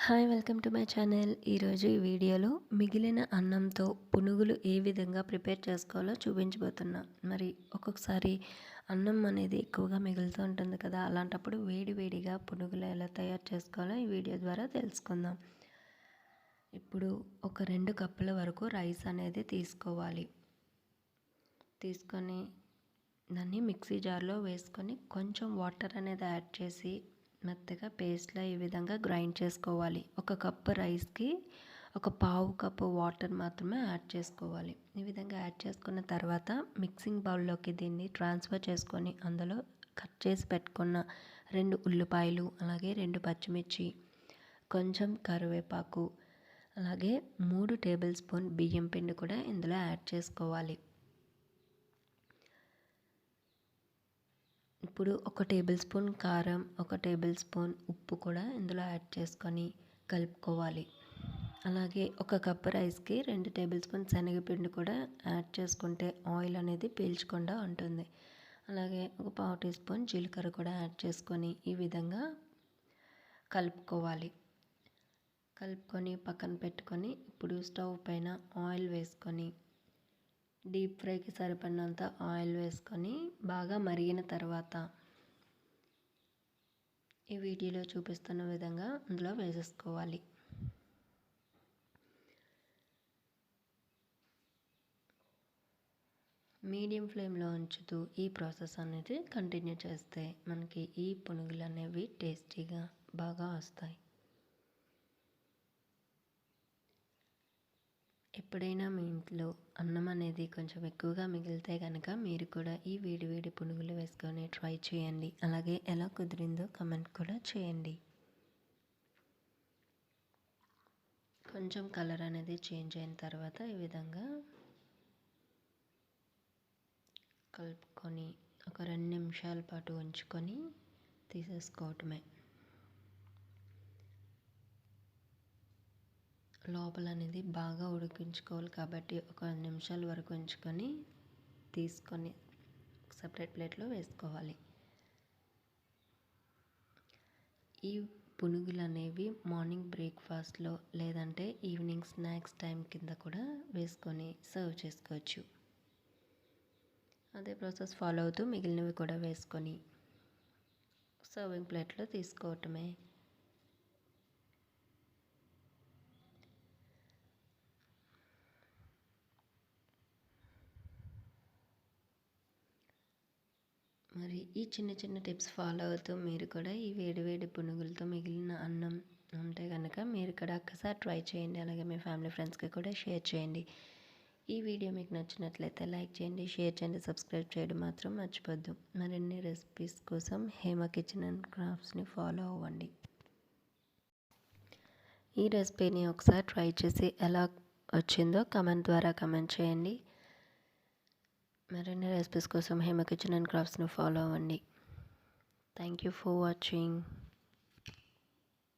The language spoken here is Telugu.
Hi welcome to my channel. ఈరోజు ఈ వీడియోలో మిగిలిన అన్నంతో పునుగులు ఏ విధంగా ప్రిపేర్ చేసుకోవాలో చూపించబోతున్నా. మరి ఒక్కొక్కసారి అన్నం అనేది ఎక్కువగా మిగులుతూ ఉంటుంది కదా, అలాంటప్పుడు వేడివేడిగా పునుగులు ఎలా తయారు చేసుకోవాలో ఈ వీడియో ద్వారా తెలుసుకుందాం. ఇప్పుడు ఒక 2 కప్పుల వరకు రైస్ అనేది తీసుకోవాలి. తీసుకొని దాన్ని మిక్సీ జార్లో వేసుకొని కొంచెం వాటర్ అనేది యాడ్ చేసి మెత్తగా పేస్ట్లా ఈ విధంగా గ్రైండ్ చేసుకోవాలి. ఒక కప్పు రైస్కి ఒక పావు కప్పు వాటర్ మాత్రమే యాడ్ చేసుకోవాలి. ఈ విధంగా యాడ్ చేసుకున్న తర్వాత మిక్సింగ్ బౌల్లోకి దీన్ని ట్రాన్స్ఫర్ చేసుకొని అందులో కట్ చేసి పెట్టుకున్న 2 ఉల్లిపాయలు, అలాగే 2 పచ్చిమిర్చి, కొంచెం కరివేపాకు, అలాగే 3 టేబుల్ స్పూన్ బియ్యం పిండి కూడా ఇందులో యాడ్ చేసుకోవాలి. ఇప్పుడు ఒక టేబుల్ స్పూన్ కారం, ఒక టేబుల్ స్పూన్ ఉప్పు కూడా ఇందులో యాడ్ చేసుకొని కలుపుకోవాలి. అలాగే ఒక కప్పు రైస్కి 2 టేబుల్ స్పూన్ శనగపిండి కూడా యాడ్ చేసుకుంటే ఆయిల్ అనేది పీల్చకుండా ఉంటుంది. అలాగే ఒక పావు టీ స్పూన్ జీలకర్ర కూడా యాడ్ చేసుకొని ఈ విధంగా కలుపుకోవాలి. కలుపుకొని పక్కన పెట్టుకొని ఇప్పుడు స్టవ్ పైన ఆయిల్ వేసుకొని డీప్ ఫ్రైకి సరిపడినంత ఆయిల్ వేసుకొని బాగా మరిగిన తర్వాత ఈ వీడియోలో చూపిస్తున్న విధంగా అందులో వేసేసుకోవాలి. మీడియం ఫ్లేమ్లో ఉంచుతూ ఈ ప్రాసెస్ అనేది కంటిన్యూ చేస్తే మనకి ఈ పునుగులు అనేవి టేస్టీగా బాగా వస్తాయి. ఎప్పుడైనా మీ ఇంట్లో అన్నం అనేది కొంచెం ఎక్కువగా మిగిలితే కనుక మీరు కూడా ఈ వేడి పునుగులు వేసుకొని ట్రై చేయండి. అలాగే ఎలా కుదిరిందో కమెంట్ కూడా చేయండి. కొంచెం కలర్ అనేది చేంజ్ అయిన తర్వాత ఈ విధంగా కలుపుకొని ఒక 2 నిమిషాల పాటు ఉంచుకొని తీసేసుకోవటమే. లోపల అనేది బాగా ఉడికించుకోవాలి కాబట్టి ఒక 2 నిమిషాల వరకు ఉంచుకొని తీసుకొని సపరేట్ ప్లేట్లో వేసుకోవాలి. ఈ పునుగులు అనేవి మార్నింగ్ బ్రేక్ఫాస్ట్లో లేదంటే ఈవినింగ్ స్నాక్స్ టైం కింద కూడా వేసుకొని సర్వ్ చేసుకోవచ్చు. అదే ప్రాసెస్ ఫాలో అవుతూ మిగిలినవి కూడా వేసుకొని సర్వింగ్ ప్లేట్లో తీసుకోవటమే. మరి ఈ చిన్న టిప్స్ ఫాలో అవుతూ మీరు కూడా ఈ వేడి పునుగులతో మిగిలిన అన్నం ఉంటే కనుక మీరు కూడా ఒక్కసారి ట్రై చేయండి. అలాగే మీ ఫ్యామిలీ ఫ్రెండ్స్కి కూడా షేర్ చేయండి. ఈ వీడియో మీకు నచ్చినట్లయితే లైక్ చేయండి, షేర్ చేయండి, సబ్స్క్రైబ్ చేయడం మాత్రం మర్చిపోద్దు. మరిన్ని రెసిపీస్ కోసం హేమ కిచెన్ అండ్ క్రాఫ్ట్స్ని ఫాలో అవ్వండి. ఈ రెసిపీని ఒకసారి ట్రై చేసి ఎలా వచ్చిందో కమెంట్ ద్వారా కమెంట్ చేయండి. మరిన్ని రెసిపీస్ కోసం హేమ కిచెన్ అండ్ క్రాఫ్ట్స్ని ఫాలో అవ్వండి. Thank you for watching.